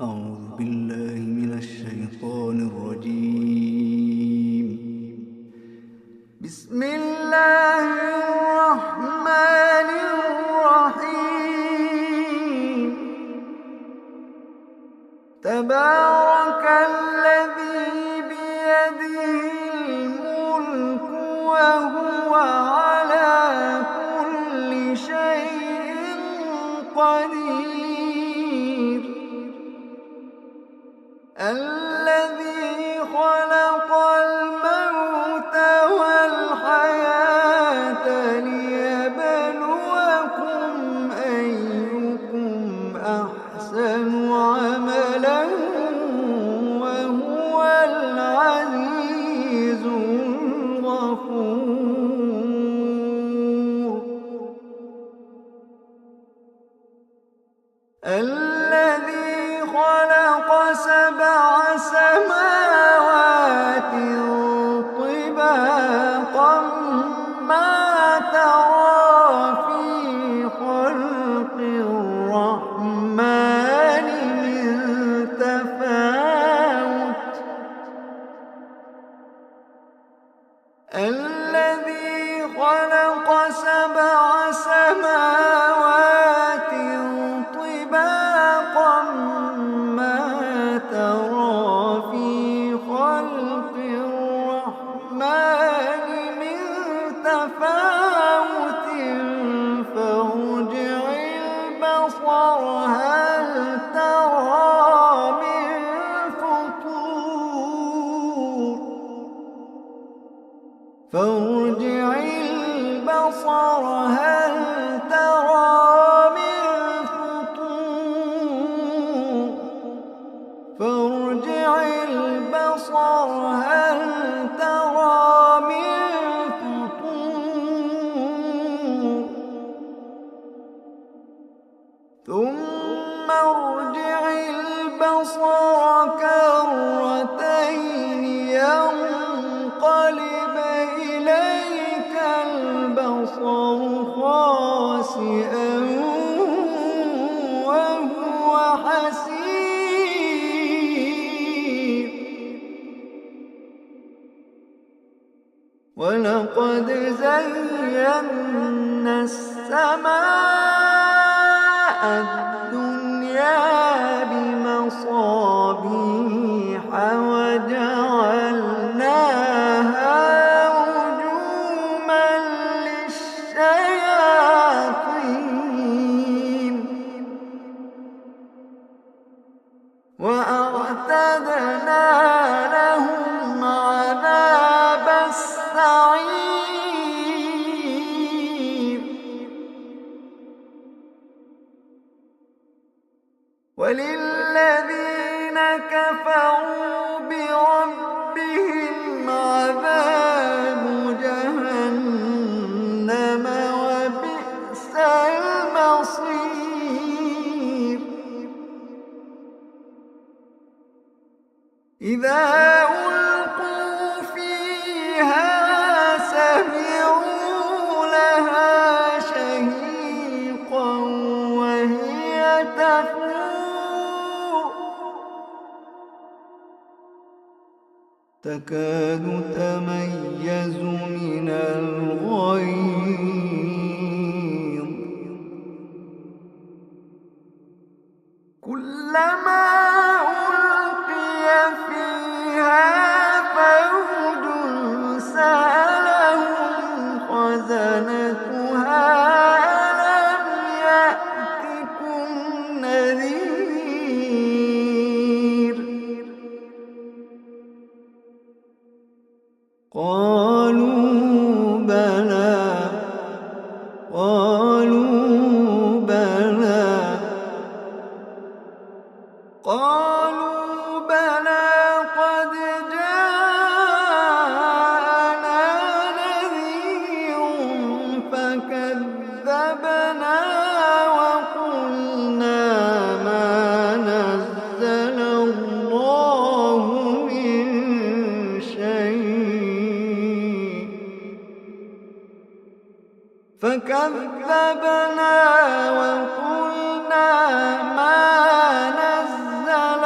أعوذ بالله من الشيطان الرجيم. بسم الله الرحمن الرحيم. تبارك الذي بيده الملك وهو على كل شيء قدير. الذي خلق الموت والحياة ليبلوكم أيكم أحسن عملا وهو العزيز الغفور. الذي خلق سبع سماوات طباقا ما ترى في خلق الرحمن من تفاوت. الذي خلق سبع سماوات طباقا ما ترى في خلق الرحمن من تفاوت فارجع البصر هل ترى من فطور. فارجع البصر هل ترى من فطور. فارجع البصر هل ترى من فطور. ثم ارجع البصر كرتين ينقلب إليك البصر خاسئا وهو حسير. ولقد زينا السماء الدنيا بمصابيح وجعلناها رجوما للشياطين وأعتدنا لهم عذاب السعير. وللذين كفروا بربهم عذاب جهنم وبئس المصير. إذا ألقوا فيها سمعوا لها شهيقا وهي تفور تكاد تميز من الغيظ. كلما ألقي فيها فوج سألهم خزنتها ألم يأتكم نذير. قالوا بلى. قالوا بلى. قالوا بلى قد جاءنا نذير فكذبنا وقلنا ما نزل الله من شيء. فكذبنا وقلنا ما نزل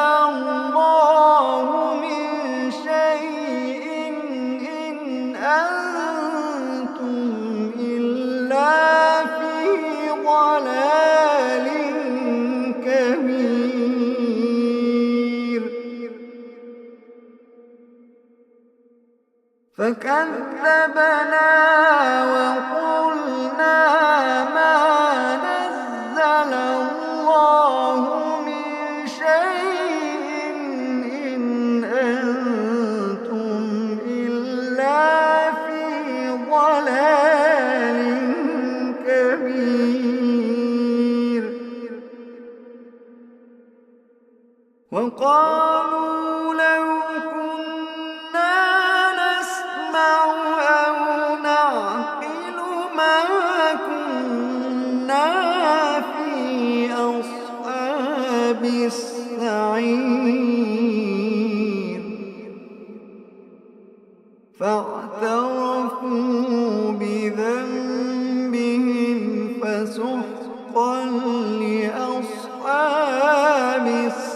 فكذبنا وقلنا ما نزل الله من شيء إن أنتم إلا في ضلال كبير. وقالوا لو كنا نسمع أو نعقل ما كنا في أصحاب السعير. فاعترفوا بذنبهم فسحقا لأصحاب السعير.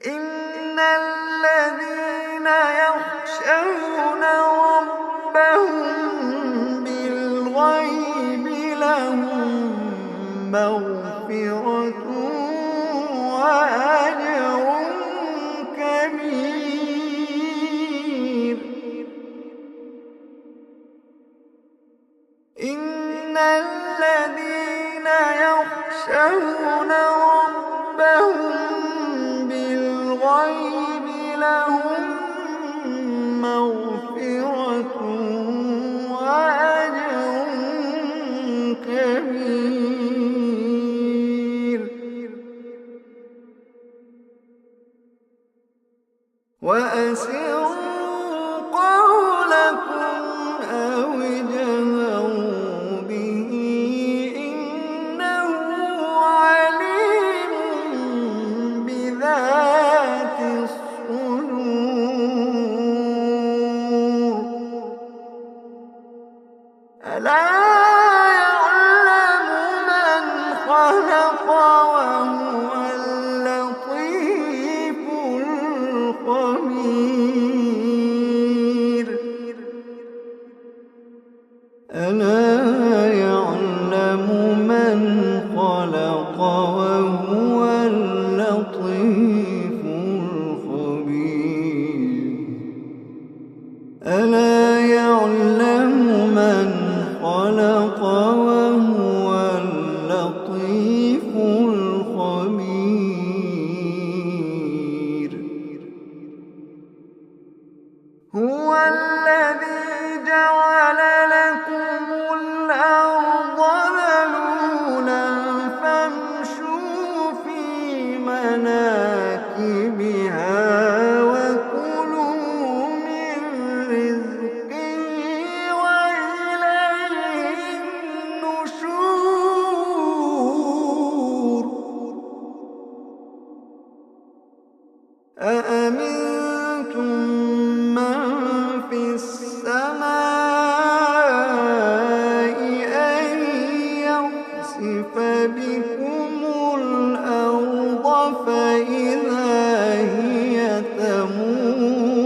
إن الذين يخشون ربهم بالغيب لهم مغفرة وأجر كبير. إن الذين يخشون ربهم بالغيب لهم مغفرة وأجر كبير. وأسروا قولكم أو اجهروا به إنه عليم بذات الصدور. ألا يعلم من خلق وهو اللطيف الخبير. ألا يعلم من خلق وهو اللطيف الخبير. ألا يعلم من خلق وهو اللطيف الخبير. هو الذي جعل لكم الأرض ذلولا فامشوا في مناكبها وكلوا من رزقه وإليه النشور. أأمنتم من في السماء أن يخسف بكم الأرض فإذا هي تمور.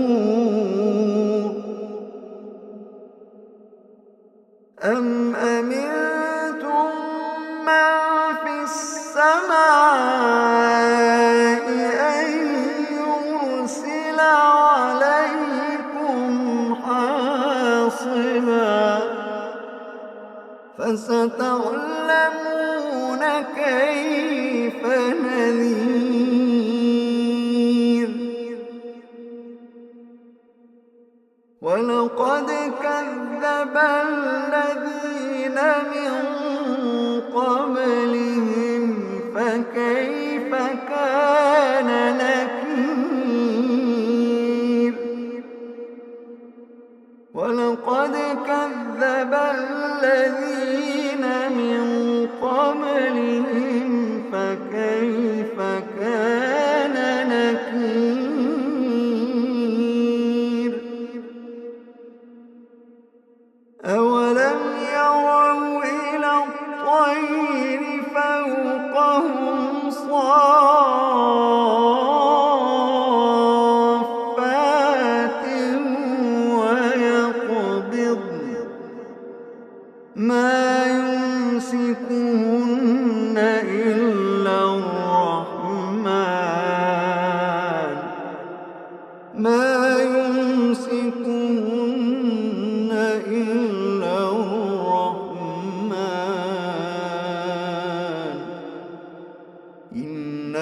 أم أمنتم من في السماء أن يرسل عليكم حاصبا فستعلمون كيف نذير. ولقد كذب الذين من قبلهم فكيف كان نكير. ولقد كذب الذين من قبلهم فكيف كان نكير. أولم يروا إلى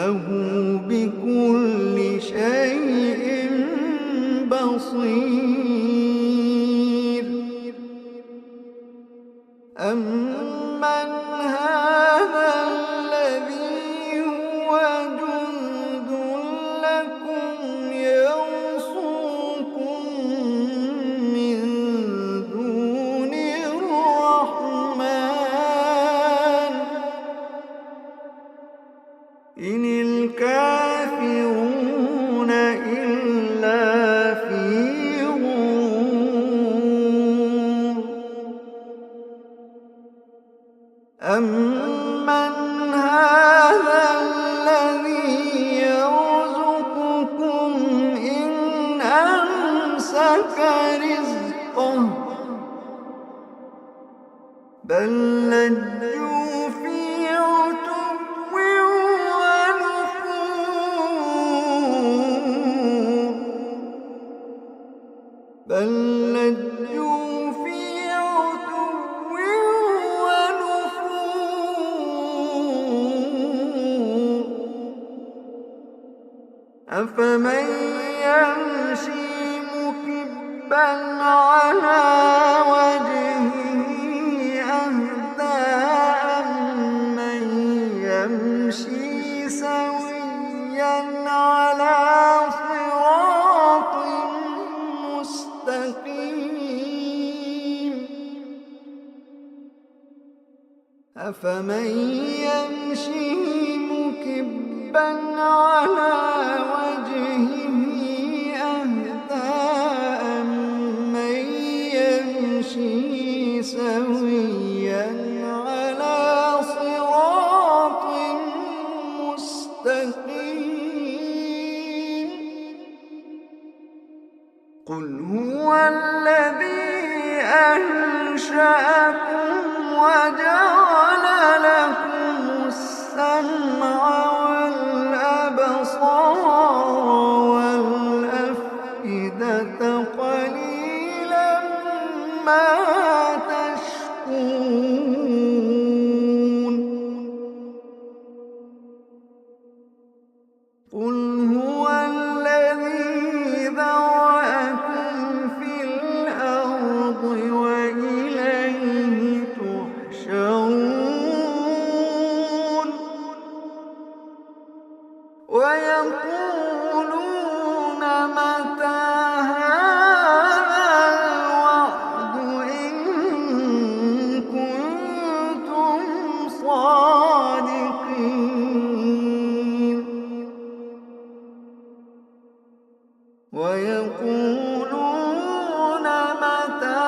إنه بكل شيء بصير. أمن هذا الذي هو جند لكم يرصوكم من دون الرحمن إن الكافرون إلا في غرور. أمن هذا الذي يرزقكم إن أمسك رزقه بل لجوا في عتو ونفور. بل لجوا في عتو ونفور. أفمن يمشي مكبا على وجهه أهدى أمن يمشي سويا على صراط مستقيم. أفمن يمشي مكبا على وجهه أهدى أمن يمشي سويا على صراط مستقيم. قل هو الذي أنشأكم وجعل لكم السمع والأبصار والأفئدة قليلا ما تشكرون. قل هو الذي ذرأكم في الأرض وإليه تحشرون. ويقولون متى هذا الوعد إن كنتم صادقين. ويقولون متى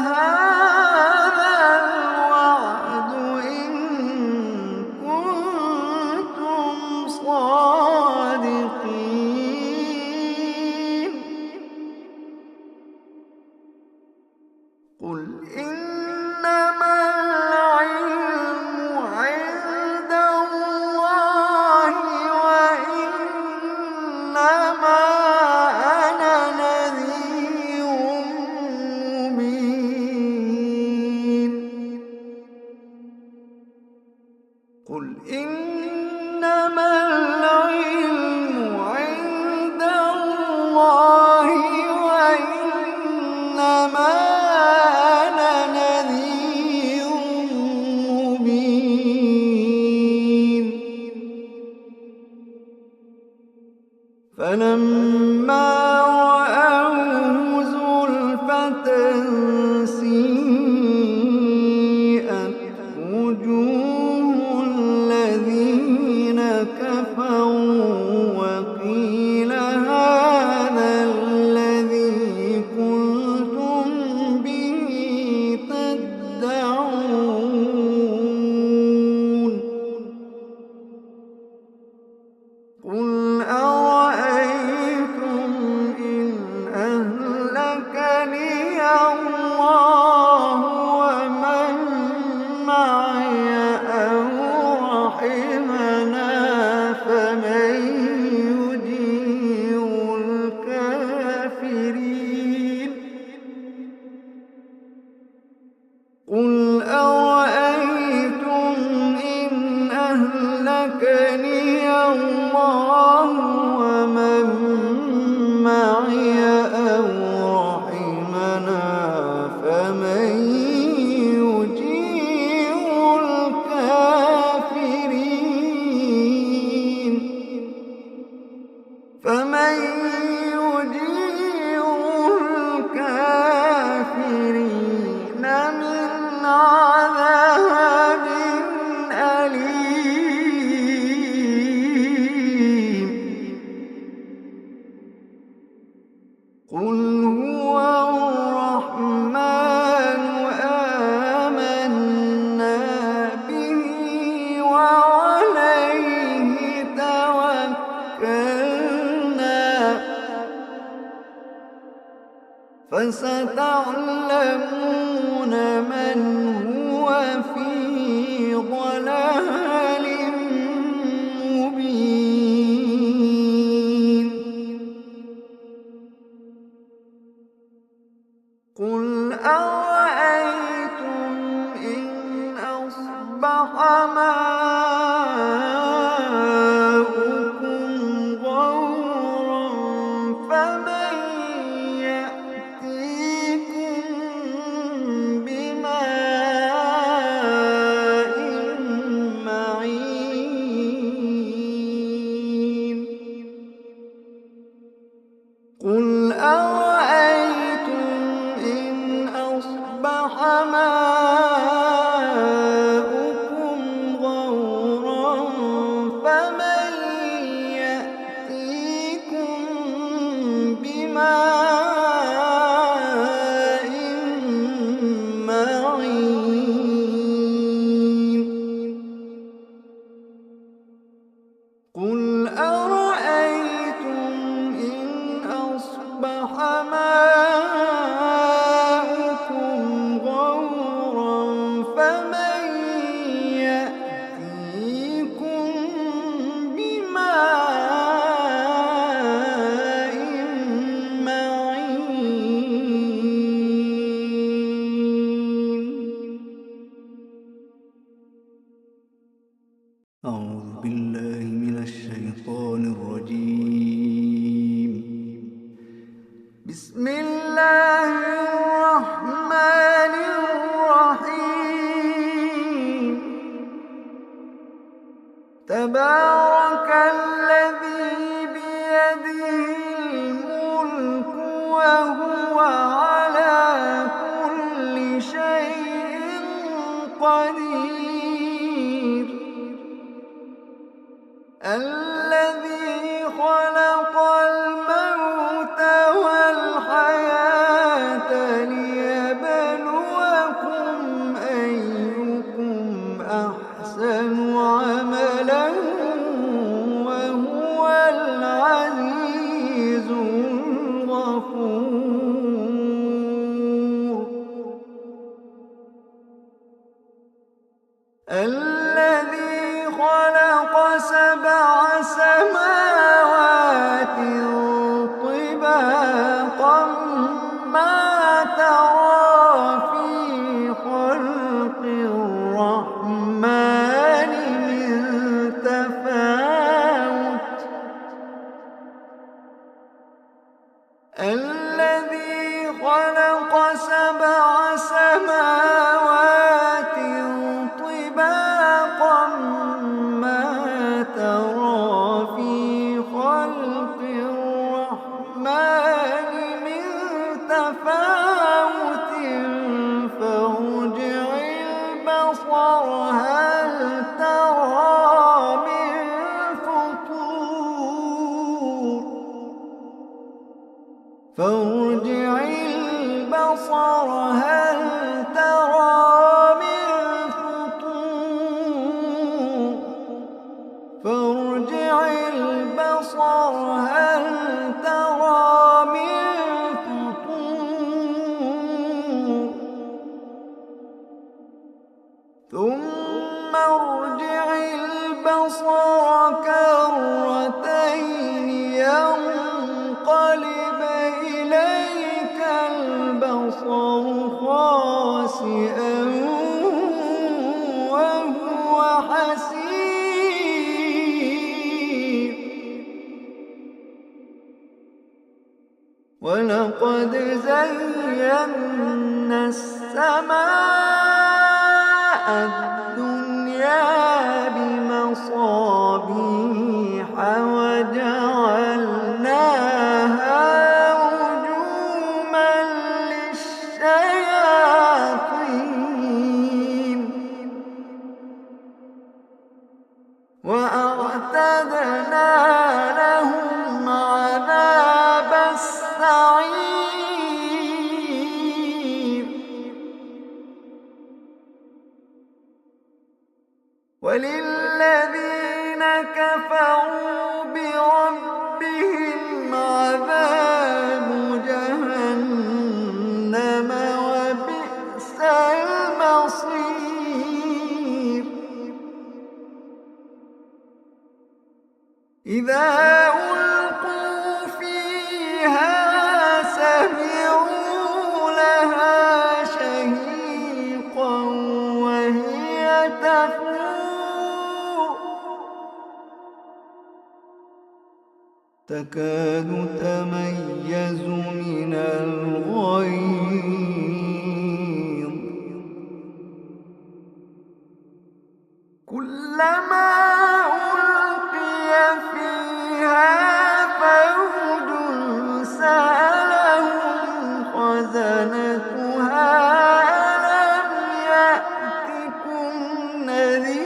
هذا الوعد إن كنتم صادقين. قل إنما العلم عند الله وإنما أنا نذير مبين. قل إنما العلم عند الله وإنما أنا نذير مبين. فلما رأوه زلفة سيئت وجوه الذين كفروا وقيل هذا الذي كنتم به تدعون. قل أرأيتم إن فستعلمون من هو في ضلال مبين. قل أرأيتم إن أصبح ماؤكم غورا فمن يأتيكم بماء معين. قل أرأيتم إن أصبح ماؤكم غورا فمن يأتيكم بماء معين. قل أرأيتم إن أصبح ماؤكم غورا فمن يأتيكم بماء معين. أعوذ بالله من الشيطان الرجيم. بسم الله الرحمن الرحيم. تبارك الذي بيده الملك وهو على كل شيء قدير. الذي خلق الموت والحياة ليبلوكم أيكم أحسن عملا وهو العزيز الغفور. الذي خلق سبع سماوات طباقا ما ترى في خلق الرحمن من تفاوت. الذي خلق سبع سماوات طباقا ما ترى في خلق الرحمن من تفاوت فارجع البصر هل ترى من فطور. فارجع البصر هل ترى من فطور. فارجع البصر هل ترى من فطور. ثم ارجع البصر كرتين ينقلب إليك البصر خاسئا وهو حسير. ولقد زينا السماء الدنيا بمصابيح وجعلناها رجوما للشياطين وأعتدنا لهم عذاب السعير. وللذين كفروا بربهم عذاب جهنم إذا ألقوا فيها سمعوا لها شهيقا وهي تفور تكاد تميز من الغيظ كلما ألقي فيها فوج سألهم خزنتها ألم يأتكم نذير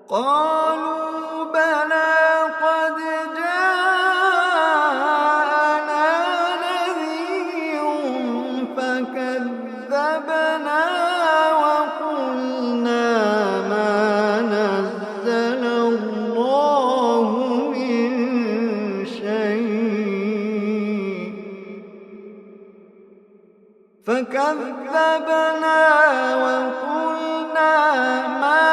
قالوا بلى قد جاءنا نذير فكذبنا وقلنا ما نزل الله من شيء فكذبنا وقلنا ما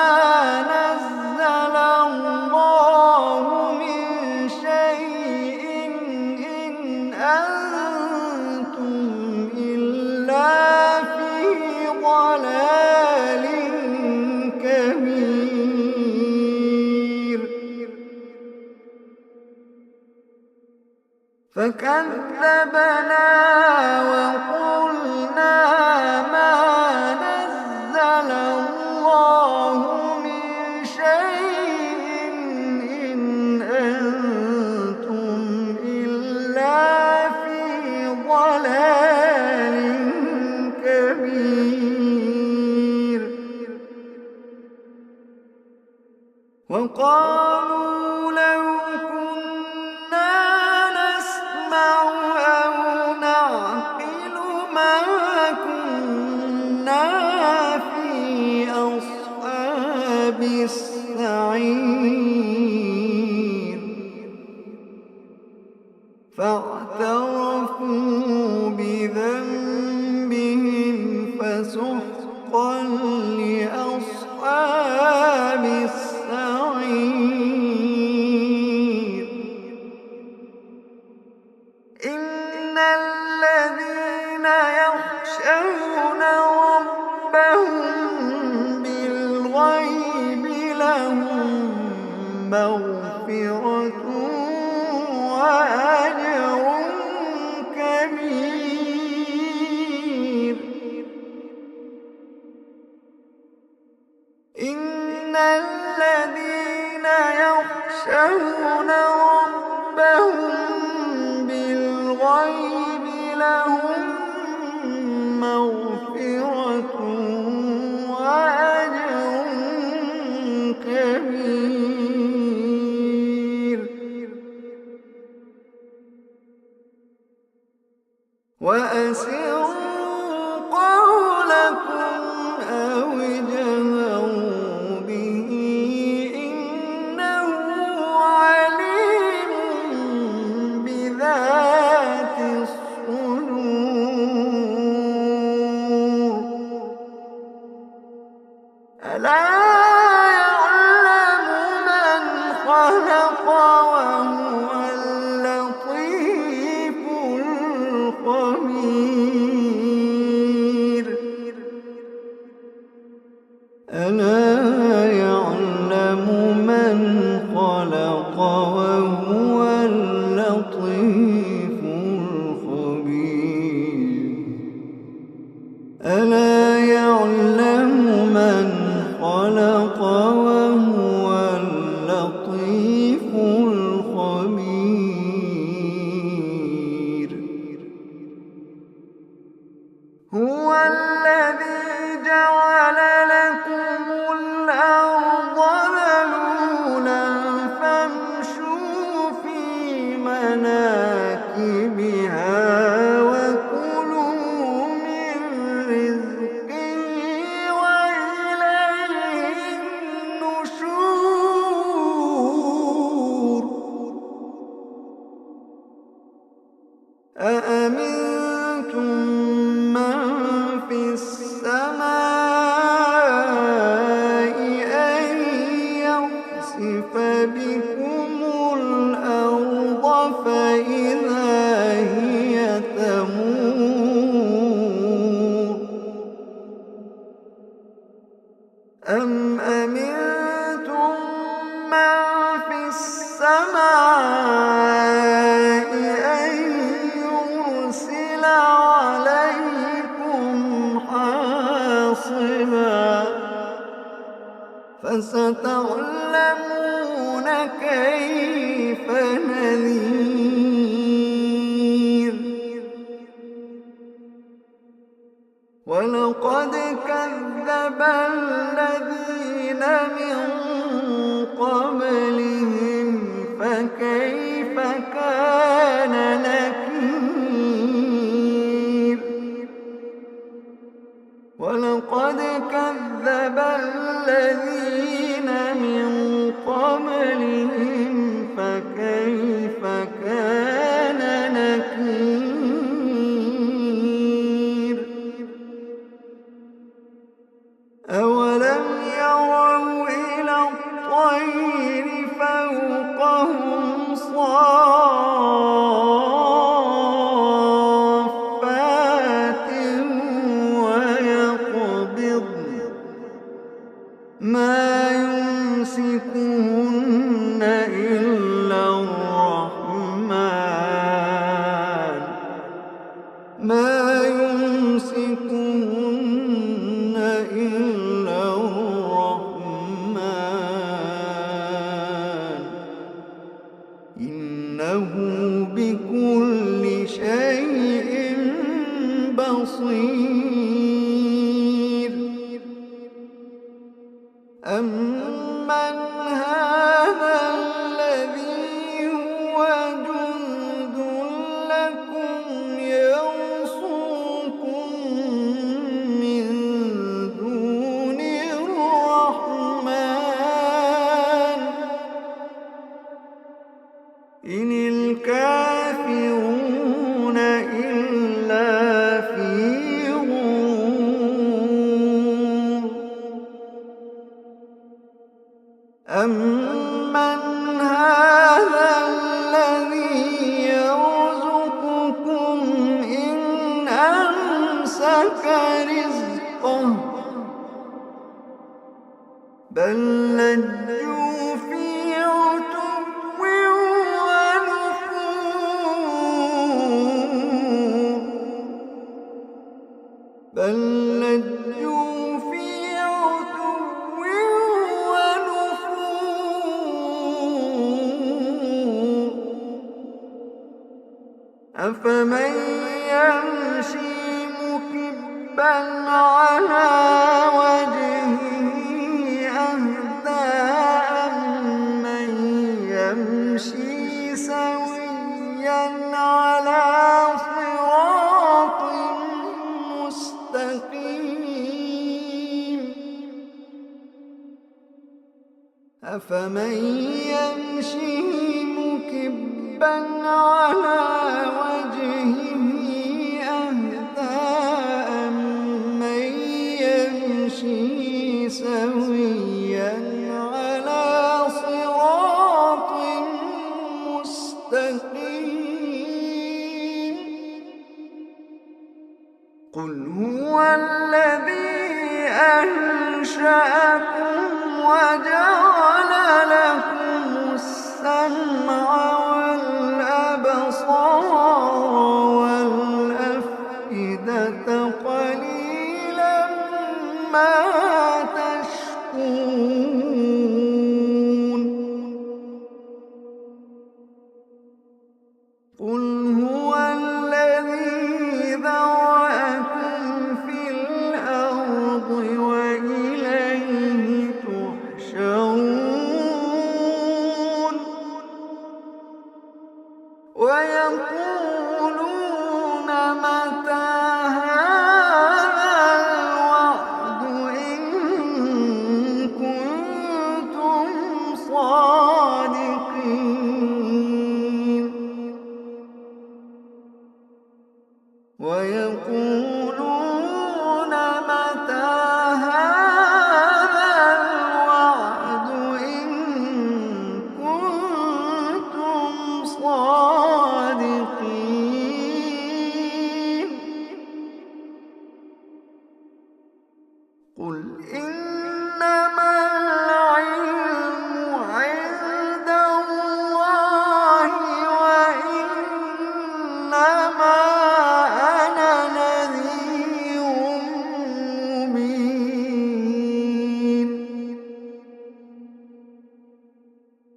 نزل الله من شيء إن أنتم إلا في ضلال كبير فكذبنا وقلنا ما نزل الله من شيء إن أنتم إلا في ضلال كبير وقالوا لو كنا نسمع أو نعقل ما كنا في أصحاب السعير فاعترفوا بذنبهم فسحقا لأصحاب السعير إن الذين يخشون ربهم بالغيب لهم مغفرة وأجر كبير إن الذين يخشون ربهم بالغيب لهم مغفرة وأجر كبير وأسروا قولكم أو اجهروا به إنه عليم بذات الصدور ألا يعلم من خلق وهو اللطيف الخبير من في السماء أن يرسل عليكم حاصبا فستعلمون كيف نذير ولقد كذب الذين من قبلهم فكيف كان نكير ولقد كذب الذين من قبلهم فكيف كان نكير أولم يروا إلى الطير فوقهم صافات ويقبضن ما يمسكهن إلا الرحمن ما يمسكهن إلا الرحمن إنه بكل شيء بصير أمن هذا الذي هو جند لكم يرصوكم من دون الرحمن إن الكافرون إلا في غرور أمن هذا الذي يرزقكم إن أمسك رزقه بل لجوا في عتو ونفور بل لجوا في عتو ونفور أفمن يمشي مكبا على وجهه أهدى أمن يمشي سويا على صراط مستقيم أفمن يمشي مكبا على وجهه أهدى أمن يمشي سويا على صراط مستقيم قل هو الذي أنشأكم وجعل لكم السمع والأبصار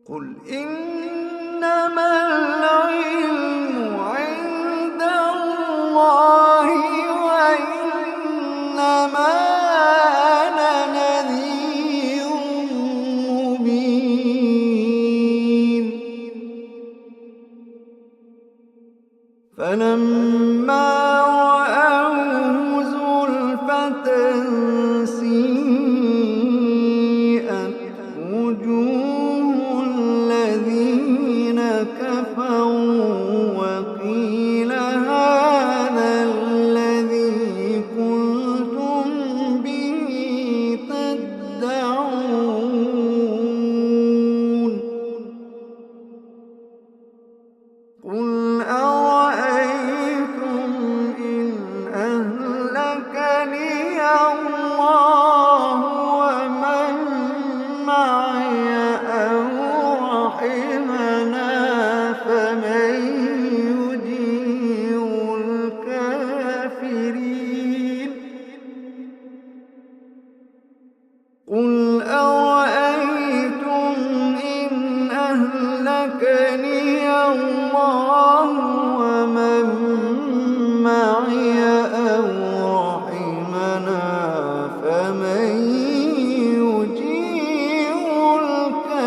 قل إنما العلم عند الله وإنما أنا نذير مبين فلما رأوه زلفة سيئت وجوه الذين كفروا وقيل هذا الذي كنتم به تدعون قل أرأيتم إن أهلكني الله ومن معي أو رحمنا فمن يجير الكافرين قل أرأيتم إن أهلكني الله ومن معي أو رحمنا فمن يجير الكافرين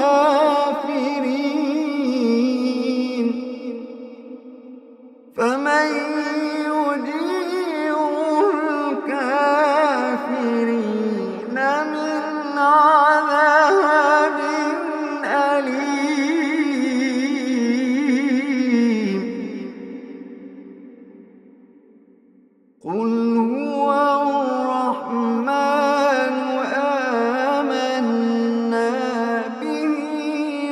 من عذاب أليم قل هو الرحمن آمنا به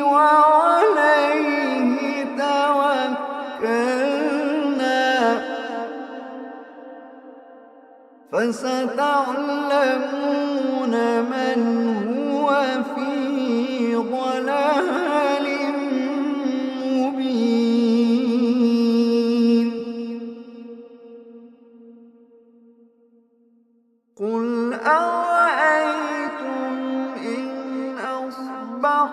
وعليه توكلنا فستعلمون من هو في ضلال مبين قل أرأيتم إن أصبح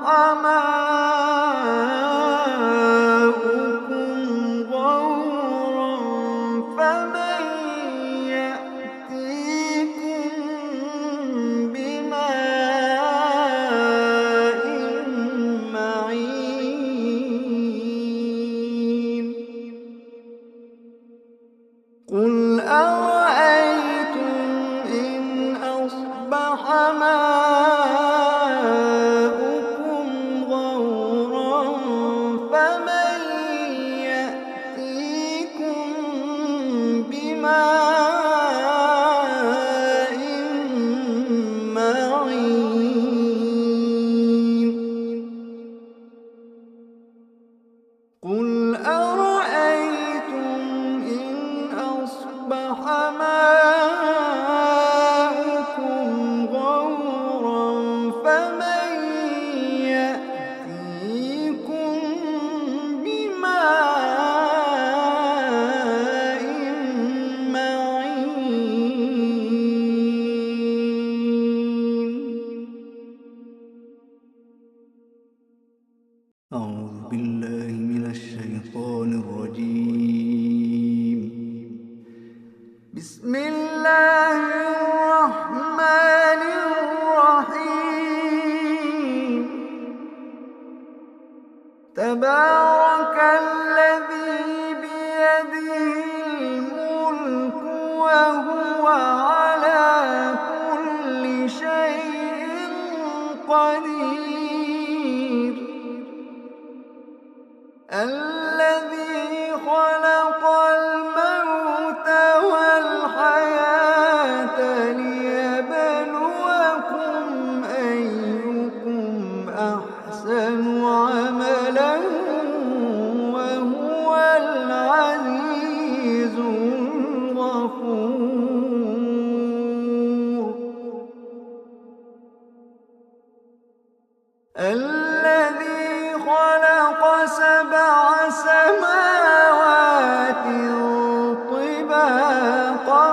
ماؤكم غورا فمن يأتيكم بماء معين قل أرأيتم إن أصبح ماؤكم غورا فمن يأتيكم بماء معين قل أرأيتم إن أصبح ماؤكم غورا فمن يأتيكم بماء معين أعوذ بالله من الشيطان الرجيم بسم الله الرحمن الرحيم تبارك الذي بيده الملك وهو على كل شيء قدير الذي خلق الموت والحياة ليبلوكم أيكم أحسن عملا وهو العزيز الغفور الذي خلق سبع سماوات طباقا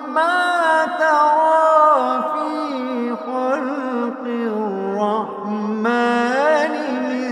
ما ترى في خلق الرحمن من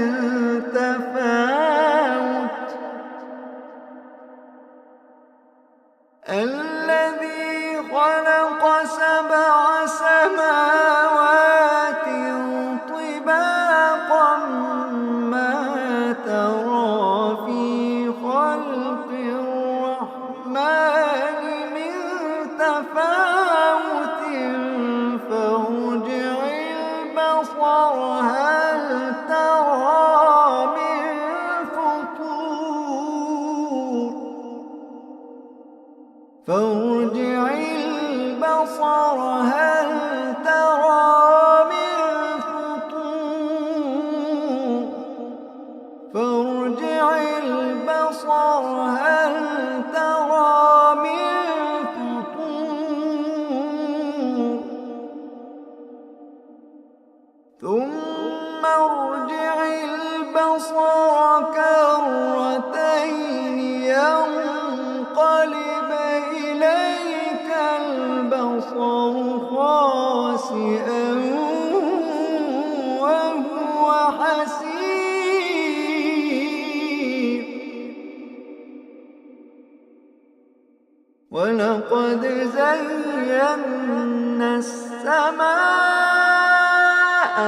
هل ترى من فطور فارجع البصر هل ترى من فطور فارجع البصر هل ترى من فطور ثم ارجع البصر كرتين ينقلب إليك البصر خاسئا وهو حسير ولقد زينا السماء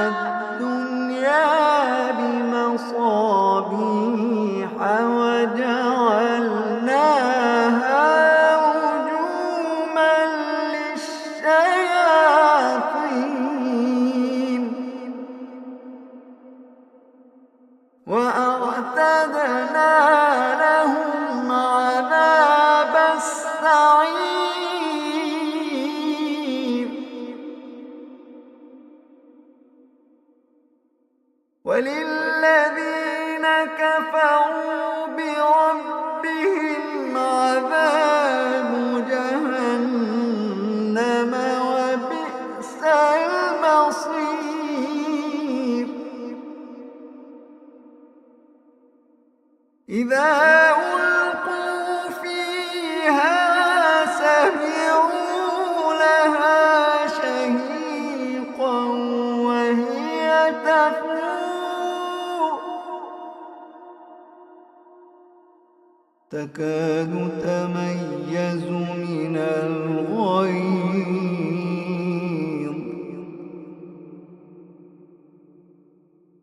الدنيا بمصابيح وجعلناها رجوما للشياطين وأعتدنا لهم عذاب السعير وللذين كفروا بربهم عذاب جهنم وبئس المصير إذا ألقوا فيها سمعوا لها شهيقا وهي تفور تكاد تميز من الغيظ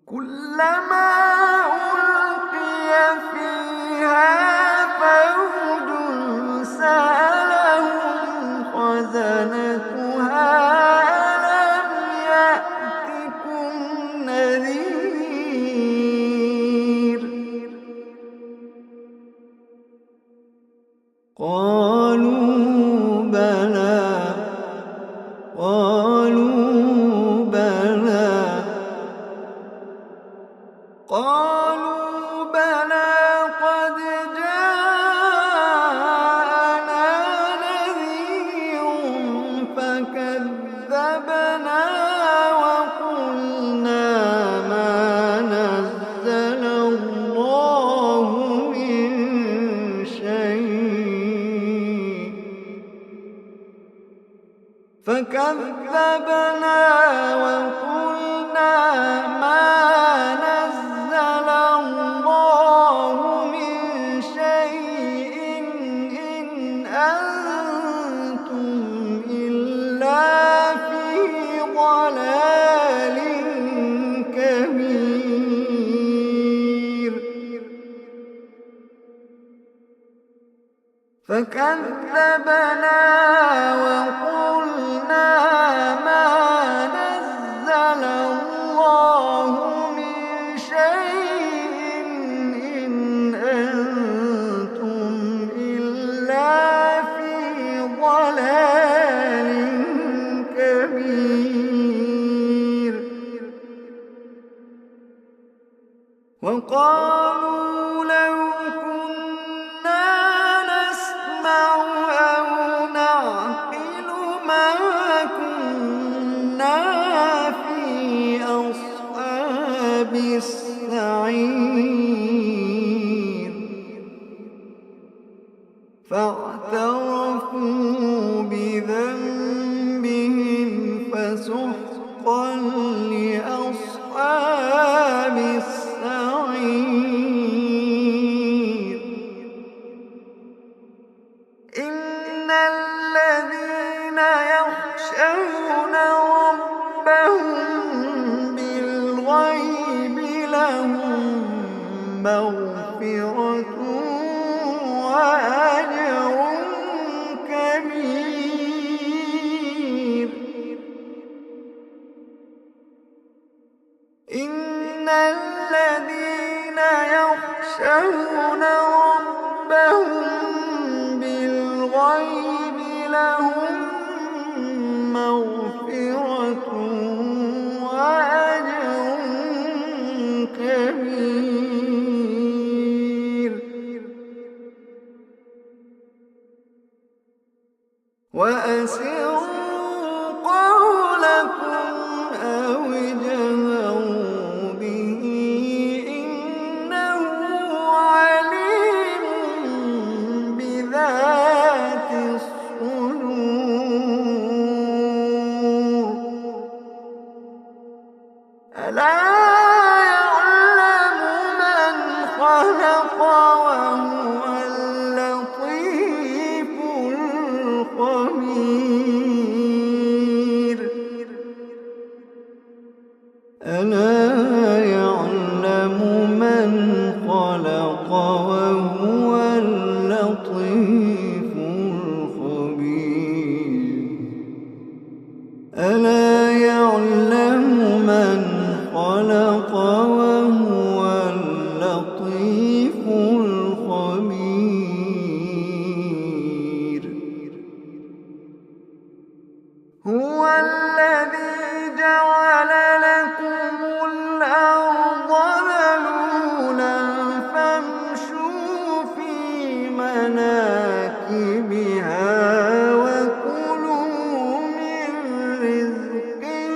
كلما ألقي فيها فوج سألهم خزنتها ألم يأتكم نذير قالوا بلى قد جاءنا نذير فكذبنا وقلنا ما نزل الله من شيء فكذبنا وقلنا ما نزل الله من شيء إن أنتم إلا في ضلال كبير فكذبنا وقلنا ما نزل الله من شيء إن أنتم إلا في ضلال كبير وقالوا لو كنا نسمع أو نعقل ما كنا في أصحاب السعير فاعترفوا بذنبهم فسحقا لأصحاب السعير إن الذين يخشون ربهم بالغيب لهم مغفرة وأجر كبير إن الذين يخشون ربهم بالغيب لهم مغفرة وأجر كبير. وأسروا قولكم أو اجهروا به إنه عليم بذات الصدور. ألا يعلم من خلق وهو اللطيف الخبير. ألا يعلم من خلق وهو اللطيف الخبير. ألا يعلم من خلق وهو اللطيف الخبير. هو الذي جعل لكم الأرض ذلولا فامشوا في مناكبها وكلوا من رزقه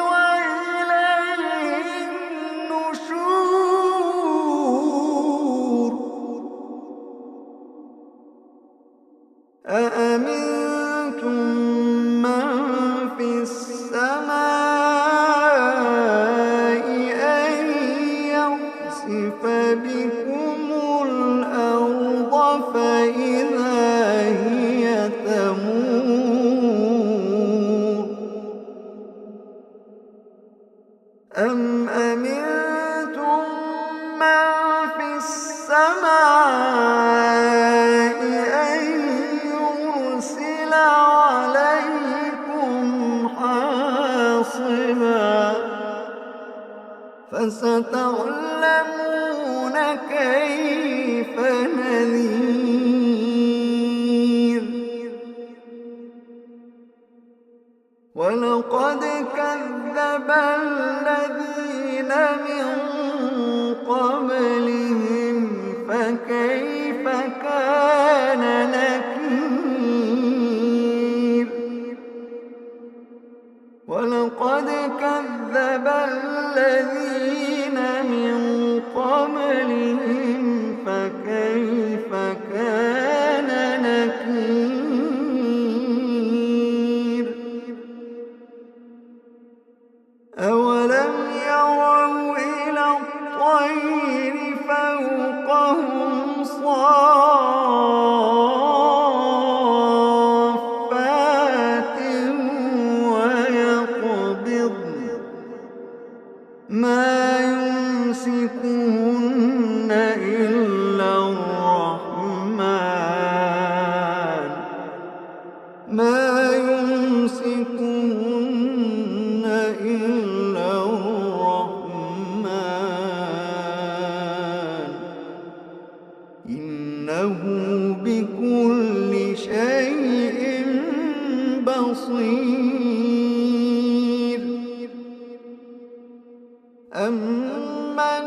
وإليه النشور. أأمنتم من في السماء أن يخسف بكم الأرض فإذا هي تمور. أم أمنتم من في السماء أن يرسل عليكم حاصبا فستعلمون كيف نذير. ولقد كذب الذين من قبلهم فكيف كان نكير. ولقد كذب الذين من قبلهم فكيف كان نكير. أولم يروا إلى الطير فوقهم صافات ويقبضن ما يمسكهن إلا الرحمن ما يمسكهن إلا الرحمن إنه بكل شيء بصير. أمن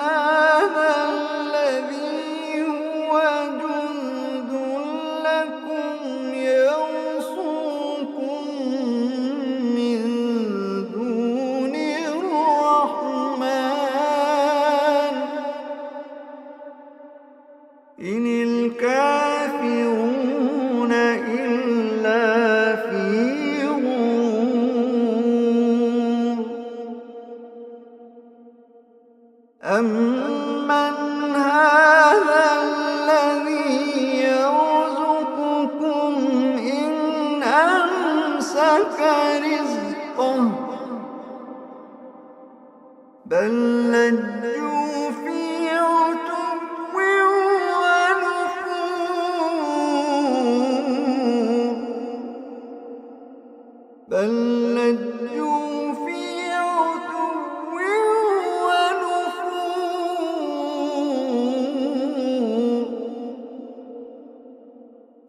هذا الذي هو جند لكم يرصوكم من دون الرحمن إن الكافرون إلا في غرور. أمن هذا الذي يرزقكم إن أمسك رزقه بل لجوا في عتو ونفور. بل لجوا في عتو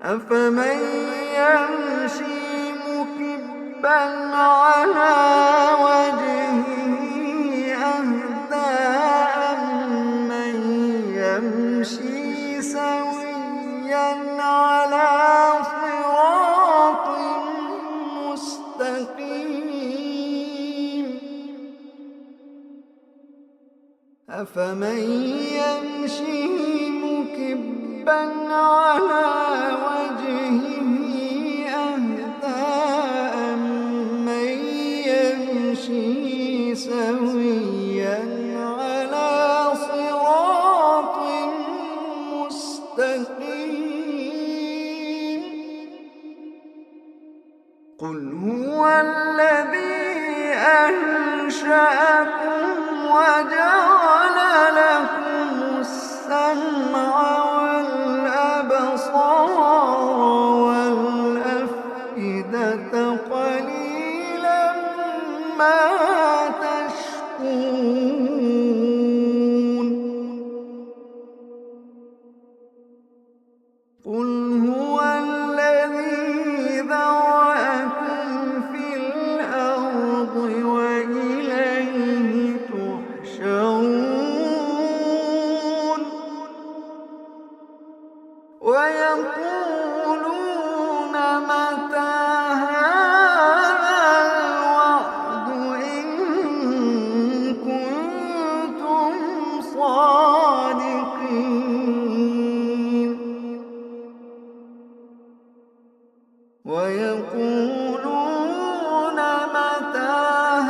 أفمن يمشي مكبا على وجهه أهدى أمن يمشي سويا على صراط مستقيم أفمن يمشي مكبا على وجهه أهدى أمن يمشي سويا على صراط مستقيم قل هو الذي أنشأكم وجعل لكم السمع والأبصار والأفئدة قليلا ما تشكرون قل هو الذي ذرأكم في الأرض وإليه تحشرون ويقولون متى هذا الوعد إن كنتم صادقين ويقولون متى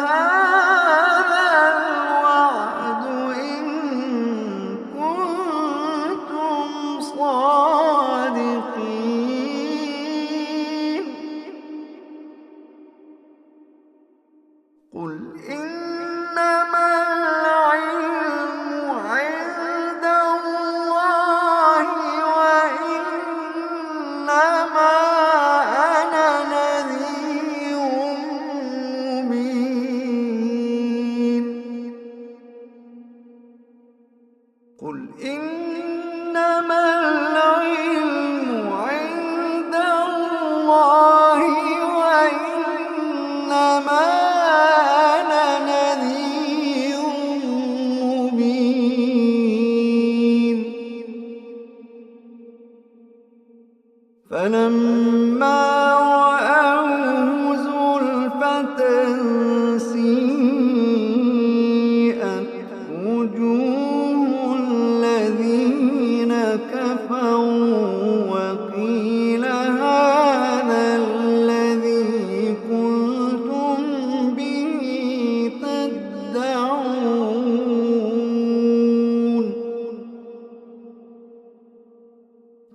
هذا الوعد إن كنتم صادقين قل إنما العلم عند الله وإنما أنا نذير مبين قل إنما العلم عند الله وإنما أنا نذير مبين فلما رأوه زلفة سيئت وجوه الذين كفروا وقيل هذا الذي كنتم به تدعون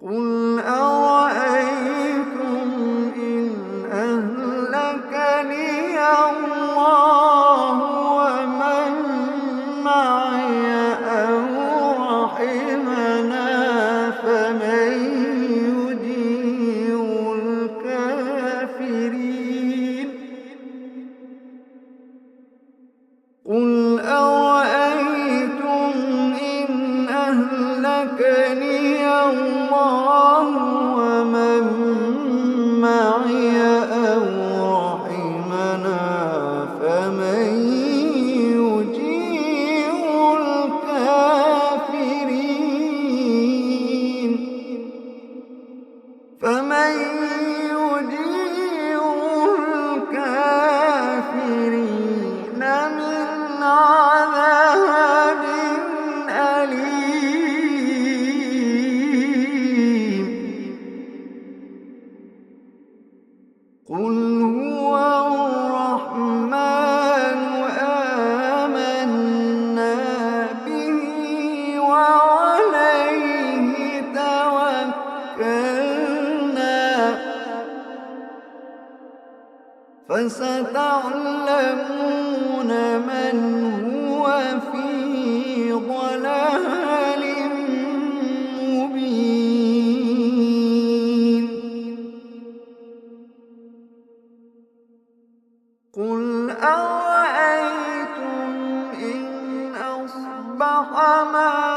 قل أرأيتم إن أهلكني الله ومن معي أو رحمنا فمن يجير الكافرين قل أرأيتم إن أهلكني الله ومن معي أو رحمنا فمن يجير الكافرين فمن يجير الكافرين من عذاب أليم قل هو الرحمن آمنا به وعليه توكلنا فستعلمون من هو في ضلال مبين قل أرأيتم إن أصبح ماؤكم